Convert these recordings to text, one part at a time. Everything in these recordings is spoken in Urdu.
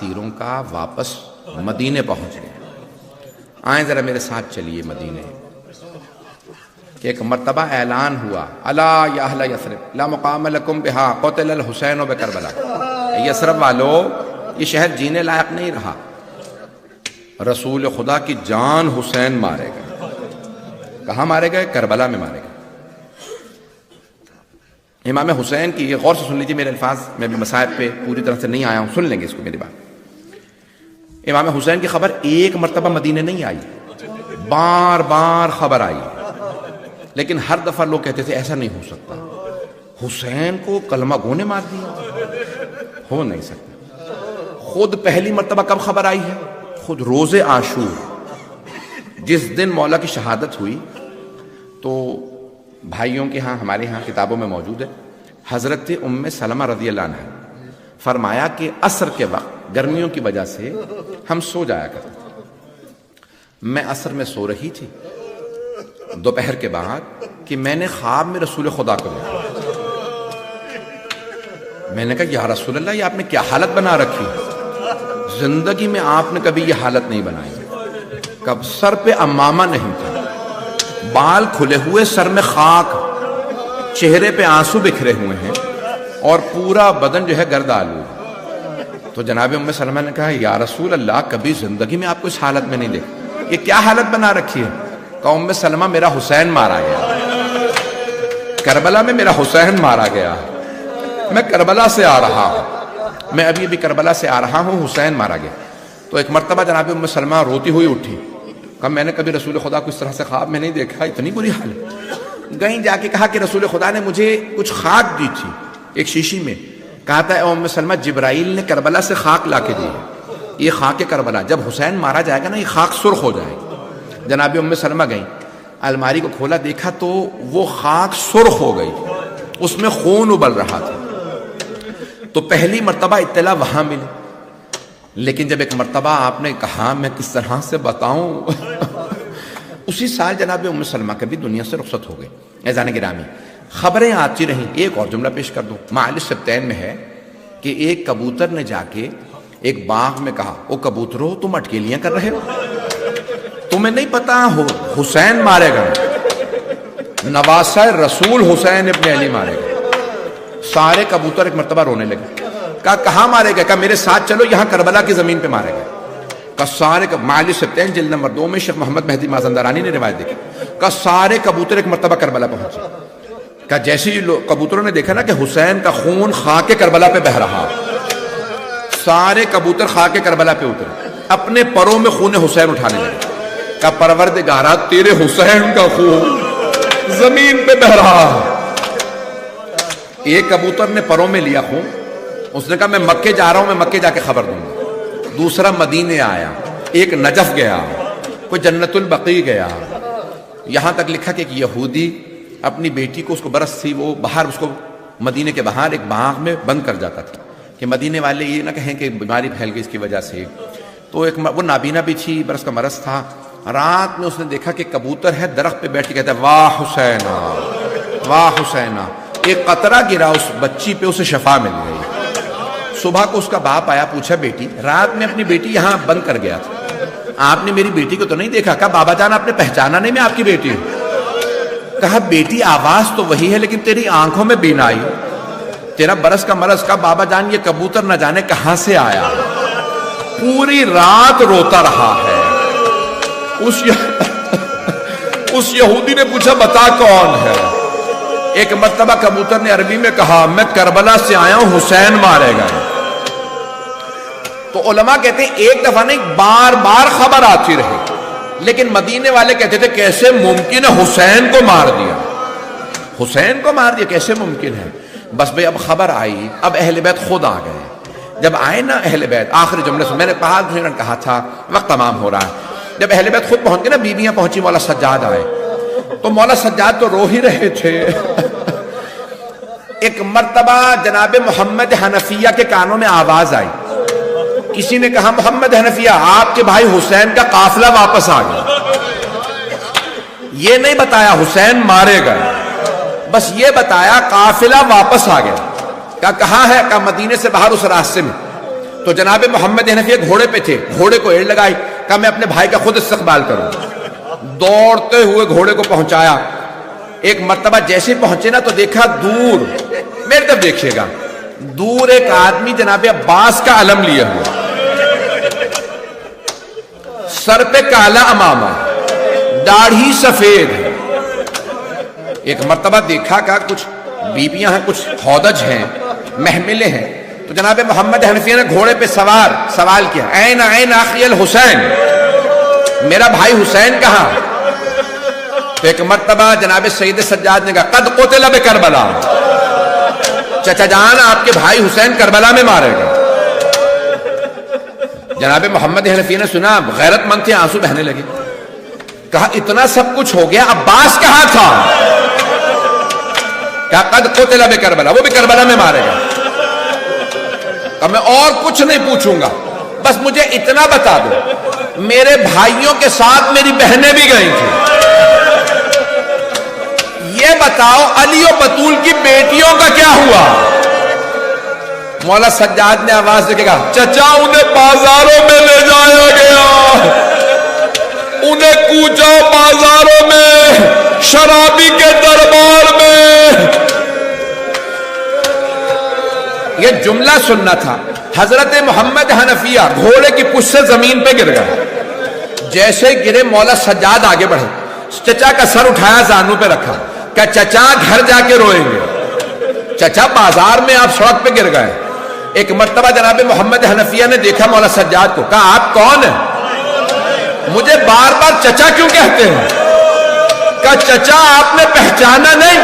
اسیروں کا واپس مدینے پہنچ گئے. آئیں ذرا میرے ساتھ چلیے مدینے. کہ ایک مرتبہ اعلان ہوا الا یا اہل یثرب لا مقام لکم بہا قتل الحسین بکربلا. یثرب والو یہ شہر جینے لائق نہیں رہا، رسول خدا کی جان حسین مارے گئے. کہاں مارے گئے؟ کربلا میں مارے گئے. امام حسین کی یہ غور سے سن لیجیے میرے الفاظ، میں بھی مسائل پہ پوری طرح سے نہیں آیا ہوں، سن لیں گے اس کو میری بات. امام حسین کی خبر ایک مرتبہ مدینے نہیں آئی، بار بار خبر آئی، لیکن ہر دفعہ لوگ کہتے تھے ایسا نہیں ہو سکتا، حسین کو کلمہ گو نے مار دیا، ہو نہیں سکتا. خود پہلی مرتبہ کب خبر آئی ہے؟ خود روز عاشور، جس دن مولا کی شہادت ہوئی. تو بھائیوں کے ہاں، ہمارے ہاں کتابوں میں موجود ہے، حضرت ام سلمہ رضی اللہ عنہ فرمایا کہ عصر کے وقت گرمیوں کی وجہ سے ہم سو جایا کرتے تھے. میں عصر میں سو رہی تھی دوپہر کے بعد کہ میں نے خواب میں رسول خدا کو دیکھا. میں نے کہا یا رسول اللہ یہ آپ نے کیا حالت بنا رکھی، زندگی میں آپ نے کبھی یہ حالت نہیں بنائی. کب سر پہ امامہ نہیں تھا، بال کھلے ہوئے، سر میں خاک، چہرے پہ آنسو بکھرے ہوئے ہیں اور پورا بدن جو ہے گرد آلود. تو جناب ام سلمہ نے کہا یا رسول اللہ کبھی زندگی میں آپ کو اس حالت میں نہیں دیکھا، یہ کیا حالت بنا رکھی ہے؟ کہ ام سلمہ میرا حسین مارا گیا، کربلا میں میرا حسین مارا گیا، میں کربلا سے آ رہا ہوں، میں ابھی کربلا سے آ رہا ہوں، حسین مارا گیا. تو ایک مرتبہ جناب ام سلمہ روتی ہوئی اٹھی، کہا میں نے کبھی رسول خدا کو اس طرح سے خواب میں نہیں دیکھا، اتنی بری حالت. گئیں جا کے کہا کہ رسول خدا نے مجھے کچھ خاک دی تھی ایک شیشی میں. کہا تھا اے ام سلمہ جبرائیل نے کربلا سے خاک لا کے دی ہے، یہ خاک کربلا، جب حسین مارا جائے گا نا یہ خاک سرخ ہو جائے گی. جناب ام سلمہ گئیں، الماری کو کھولا، دیکھا تو وہ خاک سرخ ہو گئی، اس میں خون ابل رہا تھا. تو پہلی مرتبہ اطلاع وہاں ملی. لیکن جب ایک مرتبہ آپ نے کہا میں کس طرح سے بتاؤں اسی سال جناب ام سلمہ کبھی دنیا سے رخصت ہو گئے. اذان گرامی خبریں آتی رہیں. ایک اور جملہ پیش کر دوں، معالج سبتین میں ہے کہ ایک کبوتر نے جا کے ایک باغ میں کہا او کبوترو تم اٹکیلیاں کر رہے ہو، تمہیں نہیں پتا ہو حسین مارے گا، نواسہ رسول حسین ابن علی مارے گا. سارے کبوتر ایک مرتبہ رونے لگے. کہا کہاں مارے گئے؟ کہا میرے ساتھ چلو، یہاں کربلا کی زمین پہ مارے گئے. کہا سارے معالج سبتین جلد نمبر 2 میں شیخ محمد مہدی مازندرانی نے روایت دیکھی. کہا سارے کبوتر ایک مرتبہ کربلا پہنچے. کہا جیسے ہی کبوتروں نے دیکھا نا کہ حسین کا خون خاک کربلا پہ بہ رہا، سارے کبوتر خاک کربلا پہ اترے، اپنے پروں میں خون حسین اٹھانے لگے. کہا پروردگارا تیرے حسین کا خون زمین پہ بہ رہا. ایک کبوتر نے پروں میں لیا خون، اس نے کہا میں مکے جا رہا ہوں، میں مکے جا کے خبر دوں گا. دوسرا مدینے آیا، ایک نجف گیا، کوئی جنت البقیع گیا. یہاں تک لکھا کہ ایک یہودی اپنی بیٹی کو، اس کو برس تھی، وہ باہر اس کو مدینے کے باہر ایک باغ میں بند کر جاتا تھا کہ مدینے والے یہ نہ کہیں کہ بیماری پھیل گئی اس کی وجہ سے. تو ایک وہ نابینا بھی تھی، برس کا مرض تھا. رات میں اس نے دیکھا کہ کبوتر ہے درخت پہ بیٹھ کے کہتا ہے واہ حسینہ واہ حسینہ. ایک قطرہ گرا اس بچی پہ، اسے شفا مل گئی. صبح کو اس کا باپ آیا، پوچھا بیٹی رات میں اپنی بیٹی یہاں بند کر گیا تھا، آپ نے میری بیٹی کو تو نہیں دیکھا؟ کہا بابا جان آپ نے پہچانا نہیں میں آپ کی بیٹی ہوں. کہا بیٹی آواز تو وہی ہے لیکن تیری آنکھوں میں بینائی، تیرا برس کا مرض. کا بابا جان یہ کبوتر نہ جانے کہاں سے آیا، پوری رات روتا رہا ہے. اس یہودی نے پوچھا بتا کون ہے؟ ایک مرتبہ کبوتر نے عربی میں کہا میں کربلا سے آیا ہوں، حسین مارے گئے. تو علماء کہتے ہیں ایک دفعہ نہیں، بار بار خبر آتی رہی. لیکن مدینے والے کہتے تھے کیسے ممکن ہے حسین کو مار دیا، حسین کو مار دیا کیسے ممکن ہے. بس بھئی اب خبر آئی، اب اہل بیت خود آ گئے. جب آئے نا اہل بیت، آخری جملے سے میں نے کہا تھا وقت تمام ہو رہا ہے، جب اہل بیت خود پہنچ گئے نا، بیویاں پہنچی، مولا سجاد آئے. تو مولا سجاد تو رو ہی رہے تھے. ایک مرتبہ جناب محمد حنفیہ کے کانوں میں آواز آئی، کسی نے کہا محمد حنفیہ آپ کے بھائی حسین کا قافلہ واپس آ گیا. یہ نہیں بتایا حسین مارے گئے، بس یہ بتایا قافلہ واپس آ گیا. کہاں ہے؟ کہا مدینے سے باہر اس راستے میں. تو جناب محمد حنفیہ گھوڑے پہ تھے، گھوڑے کو ایڑ لگائی، کہا میں اپنے بھائی کا خود استقبال کروں. دوڑتے ہوئے گھوڑے کو پہنچایا. ایک مرتبہ جیسے پہنچے نا تو دیکھا دور، میرے طرف دیکھیے گا، دور ایک آدمی جناب عباس کا علم لیے ہوا، سر پہ کالا امامہ، داڑھی سفید ہے. ایک مرتبہ دیکھا کہ کچھ بیبیاں ہیں، کچھ ہودج ہیں، محملیں ہیں. تو جناب محمد حنفیہ نے گھوڑے پہ سوال کیا، این اخی الحسین، میرا بھائی حسین کہاں؟ تو ایک مرتبہ جناب سید سجاد نے کہا قد قتل بکربلا، چچا جان آپ کے بھائی حسین کربلا میں مارے گئے. جناب محمد حنفیہ نے سنا، غیرت مند تھے، آنسو بہنے لگے. کہا اتنا سب کچھ ہو گیا، عباس کہاں تھا؟ کہا قد قتل بکربلا، وہ بھی کربلا میں مارے گا. کہا میں اور کچھ نہیں پوچھوں گا، بس مجھے اتنا بتا دو، میرے بھائیوں کے ساتھ میری بہنیں بھی گئی تھیں، یہ بتاؤ علی و بطول کی بیٹیوں کا کیا ہوا؟ مولا سجاد نے آواز دے کے کہا چچا انہیں بازاروں میں لے جایا گیا، انہیں کوچا بازاروں میں، شرابی کے دربار میں. یہ جملہ سننا تھا. حضرت محمد حنفیہ گھوڑے کی پشت سے زمین پہ گر گئے. جیسے گرے مولا سجاد آگے بڑھے، چچا کا سر اٹھایا، زانوں پہ رکھا، کہ چچا گھر جا کے روئیں گے، چچا بازار میں آپ سڑک پہ گر گئے. ایک مرتبہ جناب محمد حنفیہ نے دیکھا مولا سجاد کو، کہا آپ کون ہیں؟ مجھے بار بار چچا کیوں کہتے ہیں؟ کہا چچا آپ نے پہچانا نہیں؟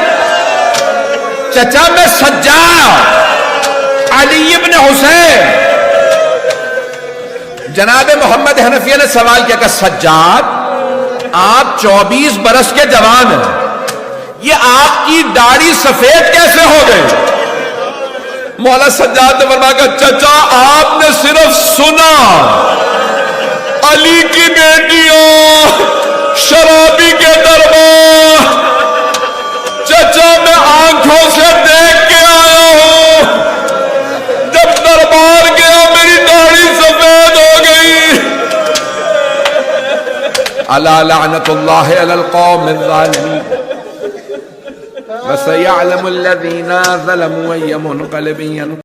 چچا میں سجاد علی ابن حسین. جناب محمد حنفیہ نے سوال کیا کہ سجاد آپ 24 برس کے جوان ہیں، یہ آپ کی داڑھی سفید کیسے ہو گئی؟ مولا سجاد نے فرمایا کہ چچا آپ نے صرف سنا علی کی بیٹیوں، شرابی کے دربار، چچا میں آنکھوں سے دیکھ کے آیا ہوں، جب دربار گیا میری داڑھی سفید ہو گئی. الا لعنت اللہ علی القوم الظالمین وسيعلم الذين ظلموا أي منقلب